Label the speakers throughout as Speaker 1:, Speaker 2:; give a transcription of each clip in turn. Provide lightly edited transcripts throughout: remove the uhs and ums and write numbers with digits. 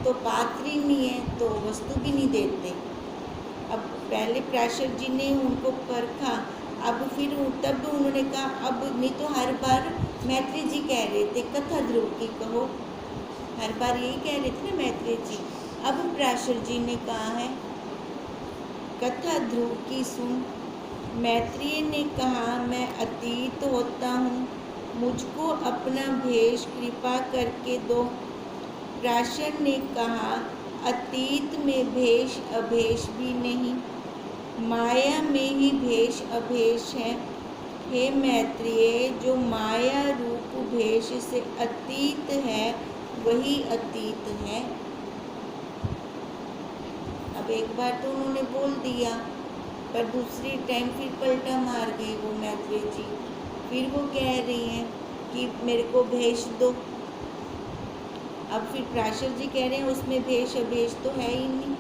Speaker 1: तो पात्र ही नहीं है तो वस्तु भी नहीं देते। अब पहले पराशर जी ने उनको परखा, अब फिर तब उन्होंने कहा अब नहीं तो हर बार मैत्री जी कह रहे थे कथा ध्रुव की कहो, हर बार यही कह रहे थे ना मैत्री जी। अब पराशर जी ने कहा है कथा ध्रुव की सुन। मैत्रेय ने कहा मैं अतीत होता हूँ, मुझको अपना भेष कृपा करके दो। पराशर ने कहा अतीत में भेष अभेष भी नहीं, माया में ही भेष अभेष है। हे मैत्रेय, जो माया रूप भेष से अतीत है वही अतीत है। अब एक बार तो उन्होंने बोल दिया, पर दूसरी टाइम फिर पलटा मार गए वो मैत्रेय जी। फिर वो कह रही हैं कि मेरे को भेष दो। अब फिर पराशर जी कह रहे हैं उसमें भेष अभेष तो है ही नहीं।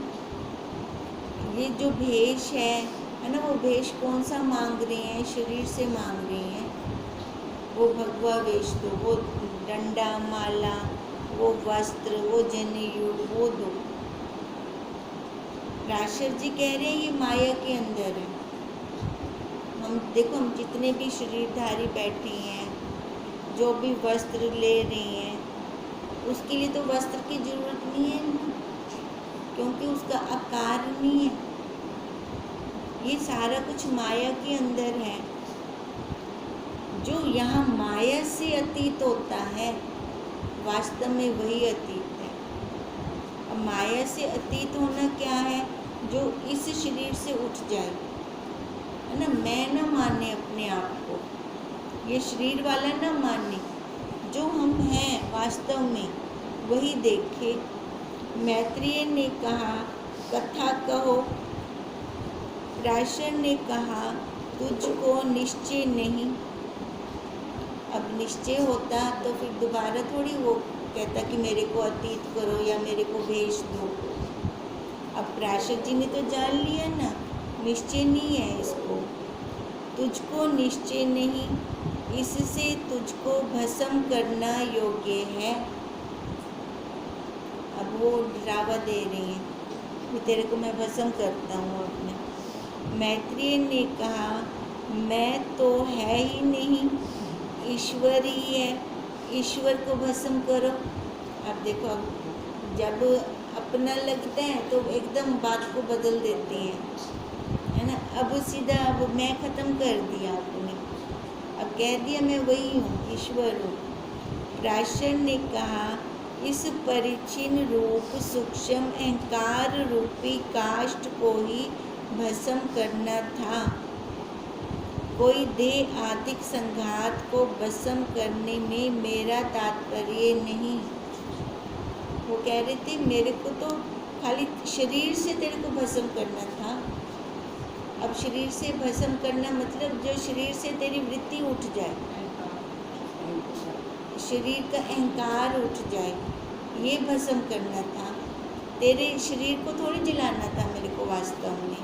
Speaker 1: ये जो भेष है ना, वो भेष कौन सा मांग रही हैं? शरीर से मांग रही हैं। वो भगवा वेश दो, वो डंडा माला, वो वस्त्र, वो जनेऊ, वो दो। पराशर जी कह रहे हैं ये माया के अंदर है। हम देखो, हम जितने भी शरीरधारी बैठी हैं, जो भी वस्त्र ले रही हैं, उसके लिए तो वस्त्र की जरूरत नहीं है ना, क्योंकि उसका आकार नहीं है। ये सारा कुछ माया के अंदर है। जो यहाँ माया से अतीत होता है, वास्तव में वही अतीत है। अब माया से अतीत होना क्या है? जो इस शरीर से उठ जाए, है ना, मैं न माने अपने आप को, ये शरीर वाला न माने, जो हम हैं वास्तव में वही देखे। मैत्रेय ने कहा कथा कहो। पराशर ने कहा तुझको निश्चय नहीं। अब निश्चय होता तो फिर दोबारा थोड़ी वो कहता कि मेरे को अतीत करो या मेरे को भेज दो। अब पराशर जी ने तो जान लिया ना, निश्चय नहीं है इसको। तुझको निश्चय नहीं, इससे तुझको भस्म करना योग्य है। अब वो डरावा दे रही है कि तेरे को मैं भस्म करता हूँ अपने। मैत्रेय ने कहा मैं तो है ही नहीं, ईश्वर ही है, ईश्वर को भस्म करो। अब देखो, अब जब अपना लगता है तो एकदम बात को बदल देते हैं, है ना। अब सीधा अब मैं ख़त्म कर दिया आपने, अब कह दिया मैं वही हूँ, ईश्वर हूँ। पराशर ने कहा इस परिचिन रूप सूक्ष्म अहंकार रूपी काष्ठ को ही भस्म करना था। कोई देह आदिक संघात को भस्म करने में मेरा तात्पर्य नहीं। वो कह रहे थे मेरे को तो खाली शरीर से तेरे को भस्म करना था। अब शरीर से भस्म करना मतलब जो शरीर से तेरी वृत्ति उठ जाए, शरीर का अहंकार उठ जाए, ये भस्म करना था। तेरे शरीर को थोड़ी जलाना था मेरे को वास्तव में।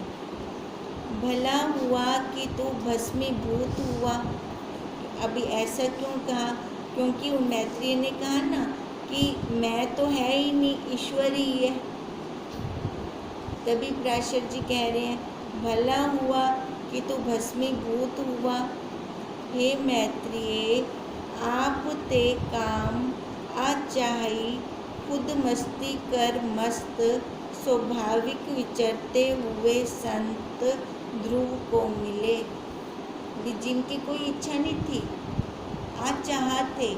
Speaker 1: भला हुआ कि तू भस्मीभूत हुआ। अभी ऐसा क्यों कहा? क्योंकि उन मैत्रेय ने कहा ना कि मैं तो है ही नहीं, ईश्वर ही है। तभी पराशर जी कह रहे हैं भला हुआ कि तू भस्मीभूत हुआ। हे मैत्रेय, आप ते काम आचाही, खुद मस्ती कर मस्त, स्वाभाविक विचरते हुए संत ध्रुव को मिले। भी जिनकी कोई इच्छा नहीं थी, आज चाहते।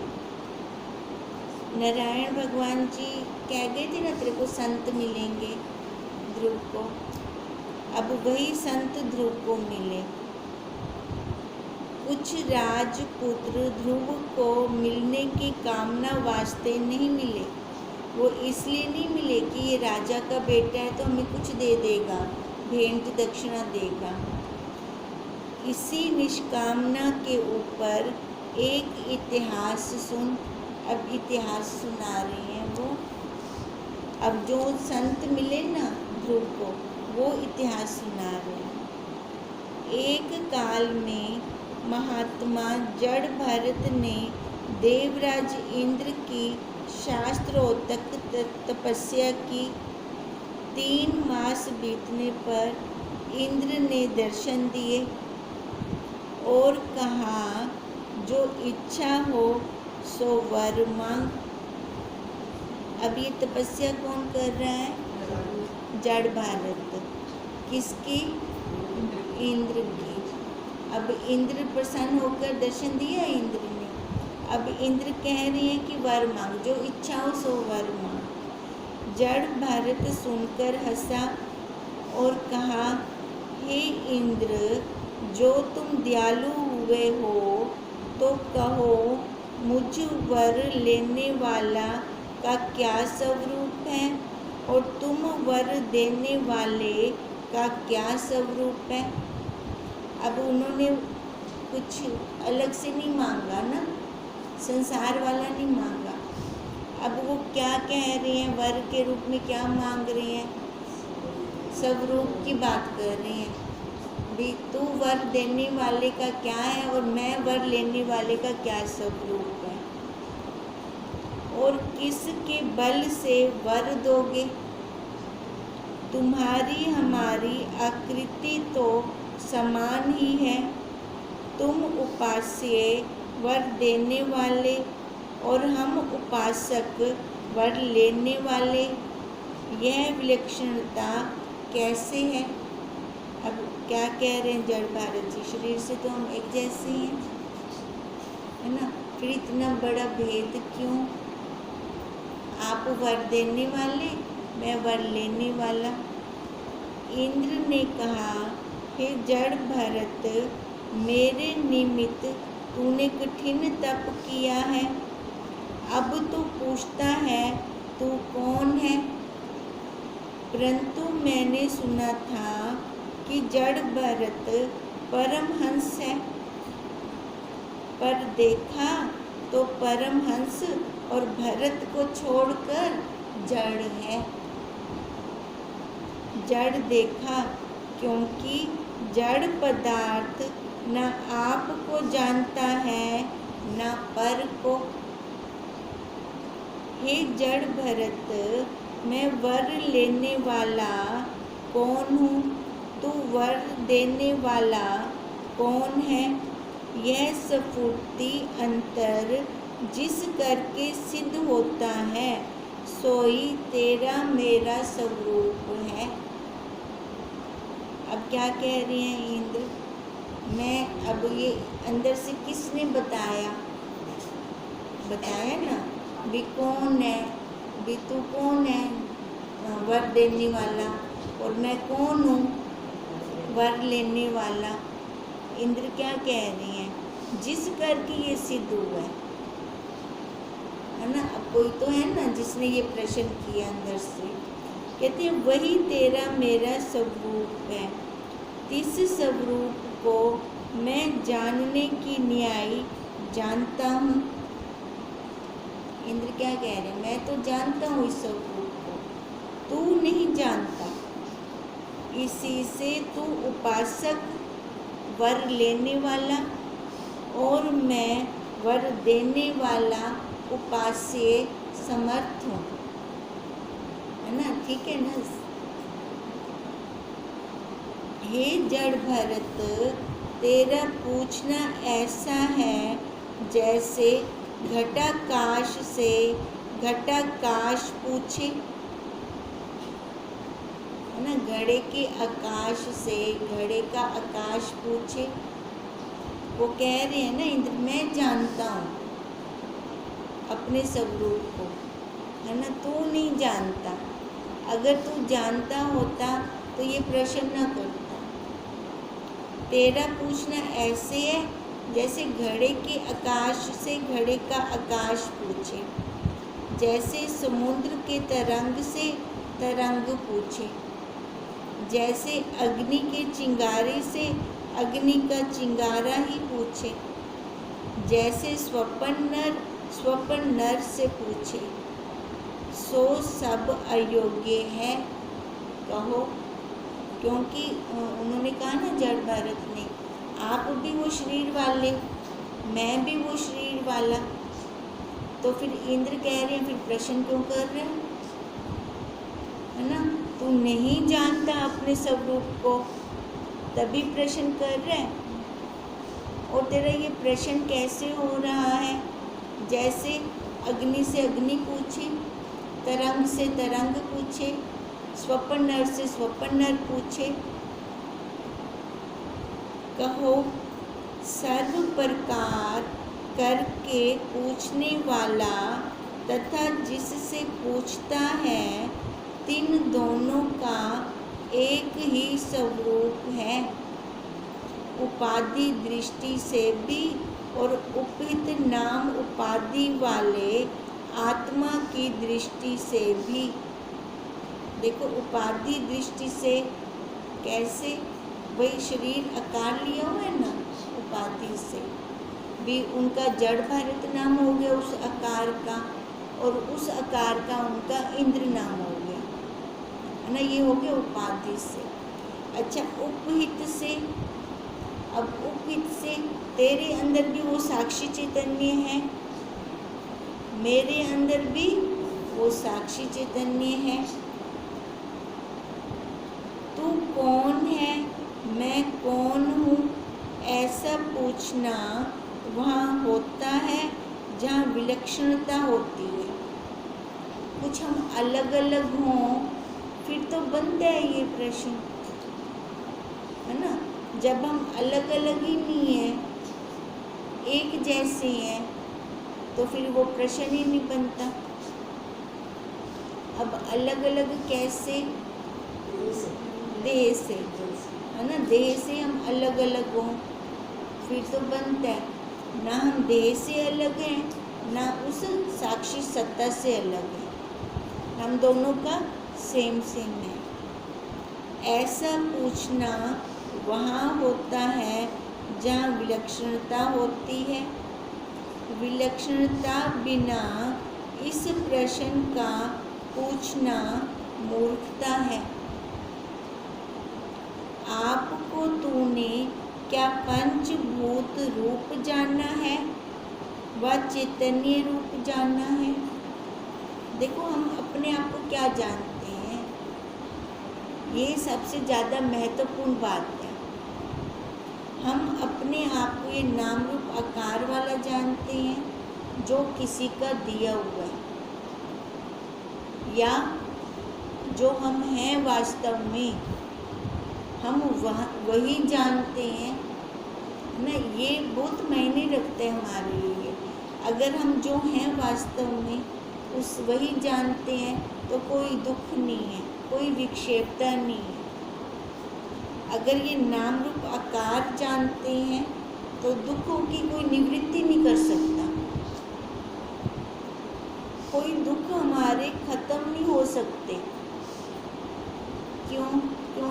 Speaker 1: नारायण भगवान जी कह गए थे ना तेरे को संत मिलेंगे ध्रुव को। अब वही संत ध्रुव को मिले। कुछ राजपुत्र ध्रुव को मिलने की कामना वास्ते नहीं मिले। वो इसलिए नहीं मिले कि ये राजा का बेटा है तो हमें कुछ दे देगा, भेंट दक्षिणा देगा। इसी निष्कामना के ऊपर एक इतिहास सुन। अब इतिहास सुना रही हैं वो। अब जो संत मिले ना ध्रुव को, वो इतिहास सुना रहे हैं। एक काल में महात्मा जड़ भरत ने देवराज इंद्र की शास्त्रोक्त तपस्या की 3 मास बीतने पर इंद्र ने दर्शन दिए और कहा, जो इच्छा हो सो वर मांग। अब ये तपस्या कौन कर रहा है? जड़ भारत। किसकी? इंद्र की। अब इंद्र प्रसन्न होकर दर्शन दिया इंद्र ने। अब इंद्र कह रहे हैं कि वर मांग, जो इच्छा हो सो वर मांग। जड़ भारत सुनकर हंसा और कहा, हे इंद्र, जो तुम दयालु हुए हो तो कहो, मुझ वर लेने वाला का क्या स्वरूप है और तुम वर देने वाले का क्या स्वरूप है? अब उन्होंने कुछ अलग से नहीं मांगा ना, संसार वाला नहीं मांगा। अब वो क्या कह रहे हैं? वर के रूप में क्या मांग रहे हैं? स्वरूप की बात कर रहे हैं भी, तू वर देने वाले का क्या है और मैं वर लेने वाले का क्या स्वरूप है, और किसके बल से वर दोगे? तुम्हारी हमारी आकृति तो समान ही है। तुम उपास्य वर देने वाले और हम उपासक वर लेने वाले, यह विलक्षणता कैसे है? अब क्या कह रहे हैं जड़ भारत जी? शरीर से तो हम एक जैसे ही हैं, है ना, फिर इतना बड़ा भेद क्यों? आप वर देने वाले, मैं वर लेने वाला। इंद्र ने कहा, हे जड़ भरत, मेरे निमित्त तूने कठिन तप किया है, अब तू पूछता है तू कौन है? परंतु मैंने सुना था कि जड़ भरत परमहंस है, पर देखा तो परमहंस और भरत को छोड़कर जड़ है। जड़ देखा क्योंकि जड़ पदार्थ न आप को जानता है न पर को। हे जड़ भरत, मैं वर लेने वाला कौन हूँ? तू वर देने वाला कौन है? यह स्फूर्ति अंतर जिस करके सिद्ध होता है, सोई तेरा मेरा स्वरूप है। अब क्या कह रहे हैं इंद्र? मैं अब ये अंदर से किसने बताया? बताया ना भी कौन है, भी तू कौन है वर देने वाला, और मैं कौन हूँ वर लेने वाला। इंद्र क्या कह रहे हैं? जिस करके ये सिद्ध हुआ है ना। अब कोई तो है ना जिसने ये प्रश्न किया अंदर से, कहते हैं वही तेरा मेरा स्वरूप है। इस स्वरूप को मैं जानने की न्याय जानता हूँ। इंद्र क्या कह रहे हैं? मैं तो जानता हूँ इस स्वरूप को, तू नहीं जानता। इसी से तू उपासक वर लेने वाला और मैं वर देने वाला उपास्य समर्थ हूँ, है ना। ठीक है ना। हे जड़ भरत, तेरा पूछना ऐसा है जैसे घटाकाश से घटाकाश पूछे, है ना। घड़े के आकाश से घड़े का आकाश पूछे। वो कह रहे हैं ना इंद्र, मैं जानता हूँ अपने स्वरूप को, है ना, तू नहीं जानता। अगर तू जानता होता तो ये प्रश्न न करता। तेरा पूछना ऐसे है जैसे घड़े के आकाश से घड़े का आकाश पूछे, जैसे समुद्र के तरंग से तरंग पूछे, जैसे अग्नि के चिंगारे से अग्नि का चिंगारा ही पूछे, जैसे स्वपन नर से पूछे, सो सब अयोग्य है कहो। क्योंकि उन्होंने कहा ना जड़ भारत ने, आप भी वो शरीर वाले, मैं भी वो शरीर वाला, तो फिर इंद्र कह रहे हैं फिर प्रश्न क्यों कर रहे हैं, है ना। तू नहीं जानता अपने स्वरूप को, तभी प्रश्न कर रहे हैं। और तेरा ये प्रश्न कैसे हो रहा है, जैसे अग्नि से अग्नि पूछे, तरंग से तरंग पूछे, स्वपन नर से स्वपन नर पूछे। कहो सर्व प्रकार करके पूछने वाला तथा जिससे पूछता है, तीन दोनों का एक ही स्वरूप है, उपाधि दृष्टि से भी और उपहित नाम उपाधि वाले आत्मा की दृष्टि से भी। देखो उपाधि दृष्टि से कैसे, वही शरीर आकार लिया हुआ है ना, उपाधि से भी उनका जड़ भारत नाम हो गया उस आकार का, और उस आकार का उनका इंद्र नाम हो गया, है ना। ये हो गया उपाधि से। अच्छा उपहित से, अब उपहित से तेरे अंदर भी वो साक्षी चैतन्य है, मेरे अंदर भी वो साक्षी चैतन्य है। तू कौन है, मैं कौन हूँ, ऐसा पूछना वहाँ होता है जहाँ विलक्षणता होती है। कुछ हम अलग अलग हों फिर तो बनता है ये प्रश्न, है ना। जब हम अलग अलग ही नहीं हैं, एक जैसे हैं, तो फिर वो प्रश्न ही नहीं बनता। अब अलग अलग कैसे, देह से, है ना। देह से हम अलग अलग हों फिर तो बनता है। ना हम देह से अलग हैं, ना उस साक्षी सत्ता से अलग है, हम दोनों का सेम है। ऐसा पूछना वहाँ होता है जहाँ विलक्षणता होती है। विलक्षणता बिना इस प्रश्न का पूछना मूर्खता है। आपको तूने क्या पंचभूत रूप जाना है व चैतन्य रूप जाना है। देखो हम अपने आप को क्या जानते हैं, ये सबसे ज़्यादा महत्वपूर्ण बात है। हम अपने आप को ये नाम रूप आकार वाला जानते हैं जो किसी का दिया हुआ है, या जो हम हैं वास्तव में हम वही जानते हैं ना। ये बहुत मायने रखते हैं हमारे लिए। अगर हम जो हैं वास्तव में उस वही जानते हैं तो कोई दुख नहीं है, कोई विक्षेपता नहीं है। अगर ये नाम रूप आकार जानते हैं तो दुखों की कोई निवृत्ति नहीं कर सकता। कोई दुख हमारे खत्म नहीं हो सकते। क्यों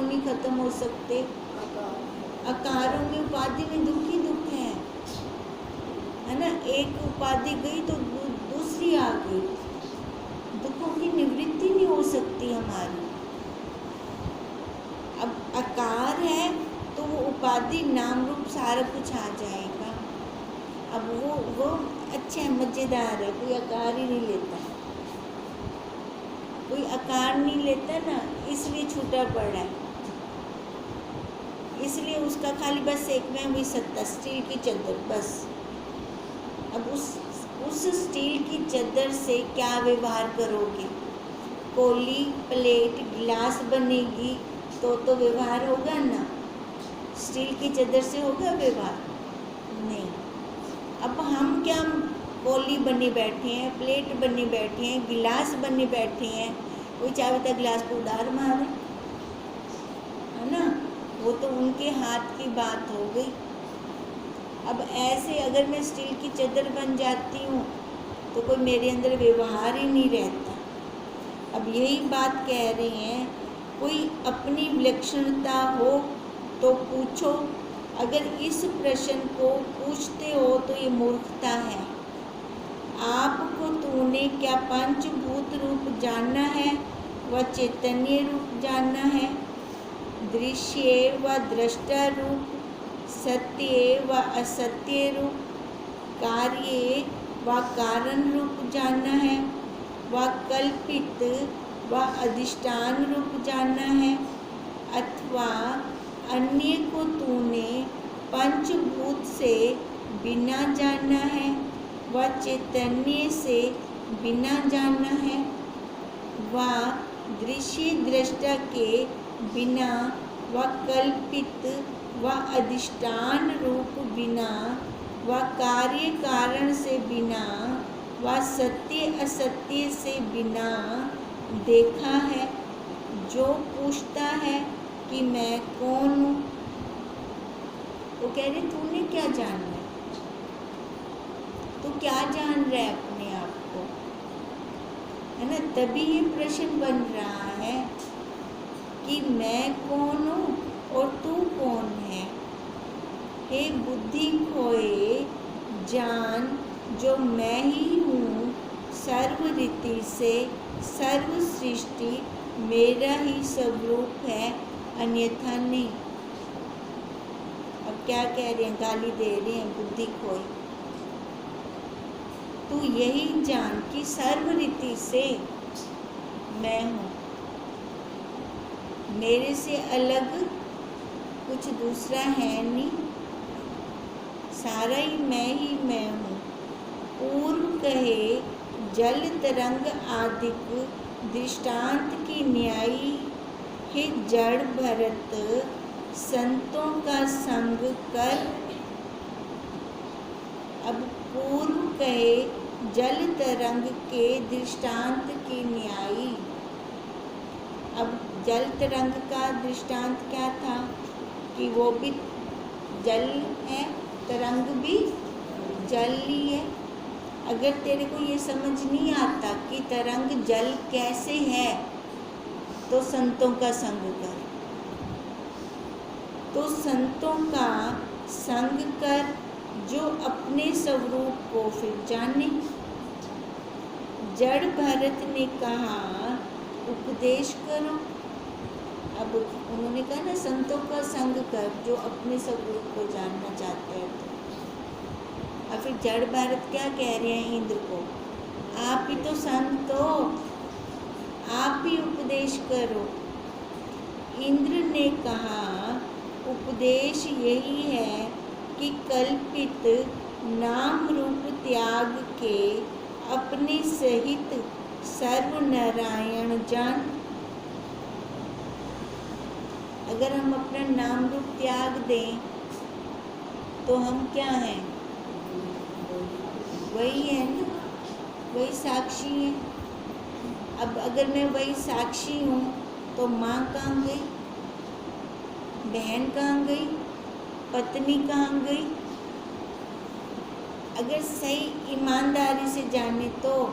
Speaker 1: नहीं खत्म हो सकते? आकारों में उपाधि में दुख ही दुख है ना। एक उपाधि गई तो दूसरी आ गई। दुखों की निवृत्ति नहीं हो सकती हमारी। अब आकार है तो वो उपाधि नाम रूप सारा कुछ आ जाएगा। अब वो अच्छा है, मज़ेदार है। कोई आकार ही नहीं लेता, कोई आकार नहीं लेता ना, इसलिए छूटा पड़ रहा है। इसलिए उसका खाली बस एक में वही सत्ता, स्टील की चद्दर बस। अब उस स्टील की चद्दर से क्या व्यवहार करोगे? कोली प्लेट गिलास बनेगी तो व्यवहार होगा ना। स्टील की चद्दर से होगा व्यवहार? नहीं। अब हम क्या कोली बने बैठे हैं, प्लेट बने बैठे हैं, गिलास बने बैठे हैं, कोई चाहे तो गिलास को उधार मारे, है ना। वो तो उनके हाथ की बात हो गई। अब ऐसे अगर मैं स्टील की चद्दर बन जाती हूँ तो कोई मेरे अंदर व्यवहार ही नहीं रहता। अब यही बात कह रही हैं, कोई अपनी विलक्षणता हो तो पूछो। अगर इस प्रश्न को पूछते हो तो ये मूर्खता है। आपको तूने क्या पंचभूत रूप जानना है व चैतन्य रूप जानना है, दृश्य व दृष्टा रूप, सत्य व असत्य रूप, कार्य व कारण रूप जाना है, व कल्पित व अधिष्ठान रूप जाना है, अथवा अन्य को तूने पंचभूत से बिना जाना है व चैतन्य से बिना जाना है, व दृश्य दृष्टा के बिना व कल्पित व अधिष्ठान रूप बिना व कार्य कारण से बिना व सत्य असत्य से बिना देखा है। जो पूछता है कि मैं कौन हूँ, वो कह रहे तूने क्या जानना है, तू क्या जान रहा है अपने आप को, है ना। तभी ये प्रश्न बन रहा है कि मैं कौन हूँ और तू कौन है। हे बुद्धि खोए जान जो मैं ही हूँ, सर्व रीति से सर्व सृष्टि मेरा ही स्वरूप है, अन्यथा नहीं। अब क्या कह रहे हैं, गाली दे रहे हैं, बुद्धि खोई। तू यही जान कि सर्व रीति से मैं हूँ, मेरे से अलग कुछ दूसरा है नहीं, सारा ही मैं हूँ। पूर्व कहे जल तरंग आदिक दृष्टांत की न्यायी हे जड़ भरत संतों का संग कर। अब पूर्व कहे जल तरंग के दृष्टांत की न्यायी। अब जल तरंग का दृष्टांत क्या था कि वो भी जल है, तरंग भी जल ही है। अगर तेरे को ये समझ नहीं आता कि तरंग जल कैसे है, तो संतों का संग कर। तो संतों का संग कर जो अपने स्वरूप को फिर जाने। जड़ भरत ने कहा उपदेश करो। अब उन्होंने कहा ना संतों का संग कर जो अपने स्वरूप को जानना चाहते हैं। तो और फिर जड़ भरत क्या कह रहे हैं इंद्र को, आप ही तो संत हो, आप ही उपदेश करो। इंद्र ने कहा उपदेश यही है कि कल्पित नाम रूप त्याग के अपने सहित सर्व नारायण जान। अगर हम अपना नाम रूप त्याग दें तो हम क्या हैं, वही है ना, वही साक्षी है। अब अगर मैं वही साक्षी हूँ तो माँ कहाँ गई, बहन कहाँ गई, पत्नी कहाँ गई। अगर सही ईमानदारी से जाने तो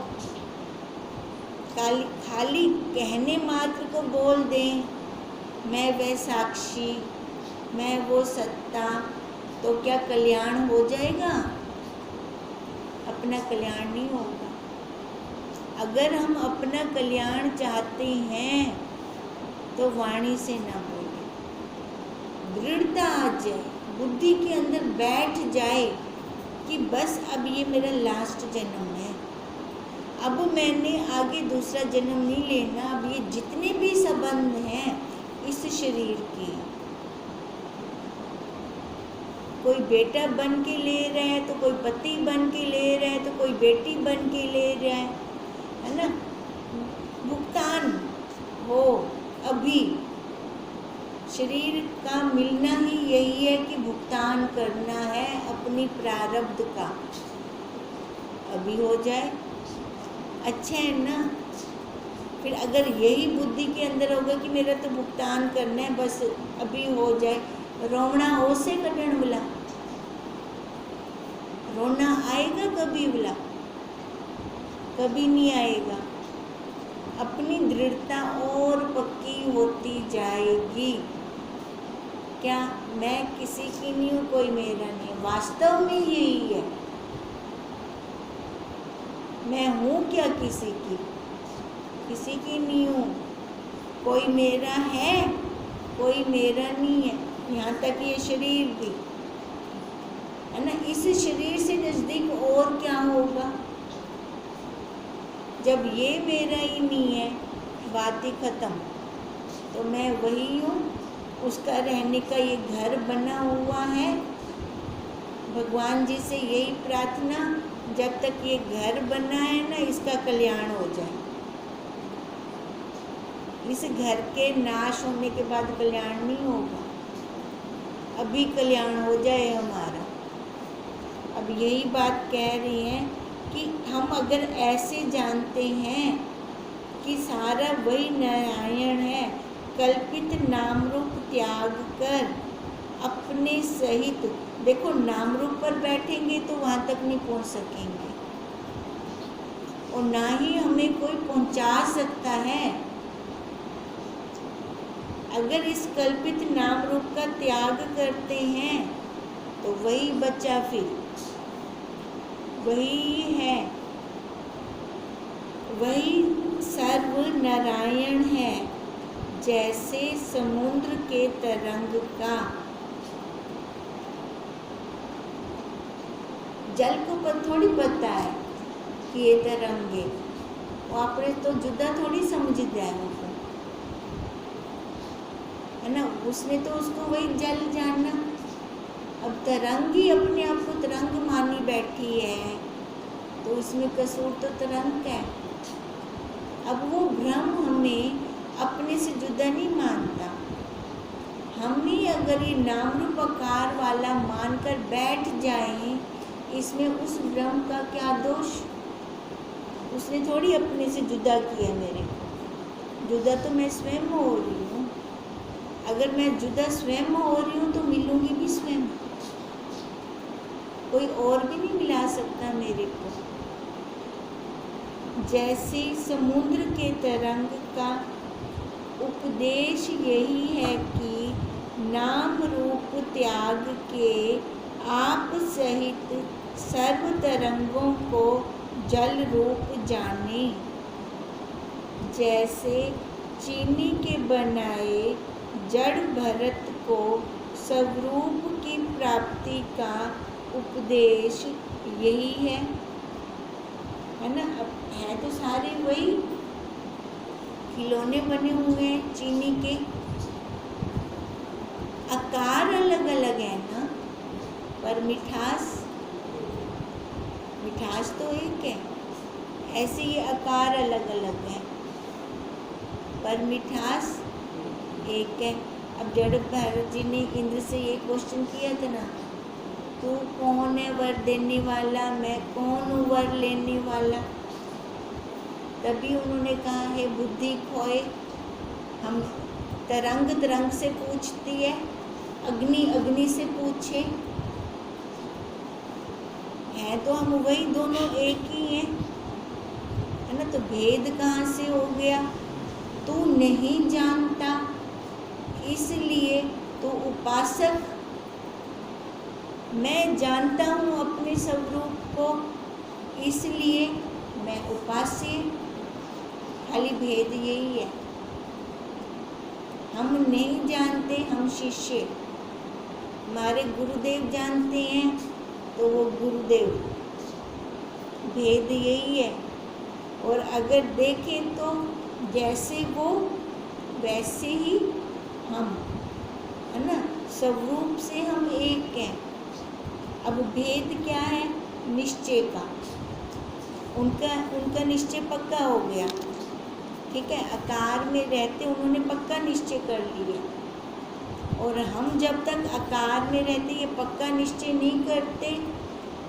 Speaker 1: खाली कहने मात्र को बोल दें मैं वह साक्षी, मैं वो सत्ता, तो क्या कल्याण हो जाएगा? अपना कल्याण नहीं होगा। अगर हम अपना कल्याण चाहते हैं तो वाणी से ना बोले, दृढ़ता आ जाए, बुद्धि के अंदर बैठ जाए कि बस अब ये मेरा लास्ट जन्म है, अब मैंने आगे दूसरा जन्म नहीं लेना। अब ये जितने भी संबंध हैं इस शरीर के, कोई बेटा बन के ले रहा है तो कोई पति बन के ले रहा है तो कोई बेटी बन के ले रहा है ना। भुगतान हो, अभी शरीर का मिलना ही यही है कि भुगतान करना है अपनी प्रारब्ध का, अभी हो जाए अच्छा है ना। फिर अगर यही बुद्धि के अंदर होगा कि मेरा तो भुगतान करना है, बस अभी हो जाए, रोना हो से कटण बोला, रोना आएगा कभी बोला, कभी नहीं आएगा। अपनी दृढ़ता और पक्की होती जाएगी। क्या मैं किसी की नहीं हूँ, कोई मेरा नहीं, वास्तव में यही है। मैं हूँ क्या किसी की, किसी की नहीं हूँ। कोई मेरा है, कोई मेरा नहीं है। यहाँ तक ये शरीर भी है ना। इस शरीर से नज़दीक और क्या होगा? जब ये मेरा ही नहीं है, बात ही ख़त्म। तो मैं वही हूँ, उसका रहने का ये घर बना हुआ है। भगवान जी से यही प्रार्थना, जब तक ये घर बना है ना, इसका कल्याण हो जाए। इस घर के नाश होने के बाद कल्याण नहीं होगा, अभी कल्याण हो जाए हमारा। अब यही बात कह रही हैं कि हम अगर ऐसे जानते हैं कि सारा वही नारायण है, कल्पित नाम रूप त्याग कर अपने सहित, देखो नाम रूप पर बैठेंगे तो वहाँ तक नहीं पहुँच सकेंगे, और ना ही हमें कोई पहुँचा सकता है। अगर इस कल्पित नाम रूप का त्याग करते हैं तो वही बचा, फिर वही है, वही सर्व नारायण है। जैसे समुद्र के तरंग का, जल को थोड़ी पता है कि ये तरंग है, वो आपने तो जुदा थोड़ी समझता है उसको, है ना। उसने तो उसको वही जल जानना। अब तरंग ही अपने आप को तरंग मानी बैठी है, तो उसमें कसूर तो तरंग का है। अब वो ब्रह्म हमें अपने से जुदा नहीं मानता। हम ही अगर ये नाम रूप आकार वाला मानकर बैठ जाएं, इसमें उस ब्रह्म का क्या दोष? उसने थोड़ी अपने से जुदा किया मेरे को, जुदा तो मैं स्वयं हो रही हूँ। अगर मैं जुदा स्वयं हो रही हूँ तो मिलूंगी भी स्वयं, कोई और भी नहीं मिला सकता मेरे को। जैसे समुद्र के तरंग का उपदेश यही है कि नाम रूप त्याग के आप सहित सर्व तरंगों को जल रूप जाने। जैसे चीनी के बनाए जड़ भरत को स्वरूप की प्राप्ति का उपदेश यही है ना। अब है तो सारे वही खिलौने बने हुए हैं चीनी के, आकार अलग अलग है ना, पर मिठास तो एक है। ऐसे ये आकार अलग अलग है पर मिठास एक है। अब जड़ भरत जी ने इंद्र से ये क्वेश्चन किया था ना, तू कौन है वर देने वाला, मैं कौन हूँ वर लेने वाला। तभी उन्होंने कहा है बुद्धि खोए। हम तरंग से पूछती है, अग्नि से पूछे, है तो हम वही दोनों एक ही हैं, है ना। तो भेद कहाँ से हो गया? तू नहीं जानता इसलिए तो उपासक, मैं जानता हूँ अपने स्वरूप को इसलिए मैं उपास्य। खाली भेद यही है, हम नहीं जानते, हम शिष्य। हमारे गुरुदेव जानते हैं तो वो गुरुदेव, भेद यही है। और अगर देखें तो जैसे वो वैसे ही हम, है ना, स्वरूप से हम एक हैं। अब भेद क्या है? निश्चय का। उनका निश्चय पक्का हो गया, ठीक है। आकार में रहते उन्होंने पक्का निश्चय कर लिया, और हम जब तक आकार में रहते ये पक्का निश्चय नहीं करते,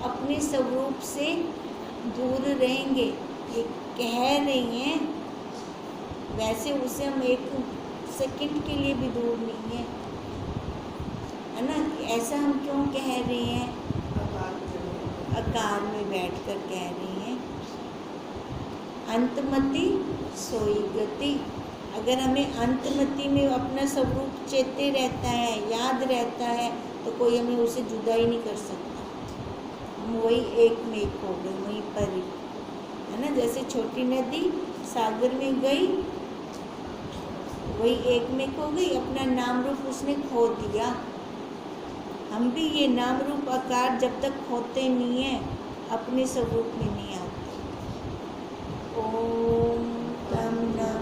Speaker 1: अपने स्वरूप से दूर रहेंगे। ये कह रही हैं, वैसे उसे हम एक सेकंड के लिए भी दूर नहीं है ना। ऐसा हम क्यों कह रहे हैं? आकार में बैठकर कह रही हैं। अंतमति सोई गति। अगर हमें अंतमति में अपना स्वरूप चेते रहता है, याद रहता है, तो कोई हमें उसे जुदा ही नहीं कर सकता। हम वही एक में एक हो गए, वहीं पर ही, है ना। जैसे छोटी नदी सागर में गई, वही एक में खो गई, अपना नाम रूप उसने खो दिया। हम भी ये नाम रूप आकार जब तक होते नहीं हैं अपने स्वरूप में नहीं आते। ओम तम नम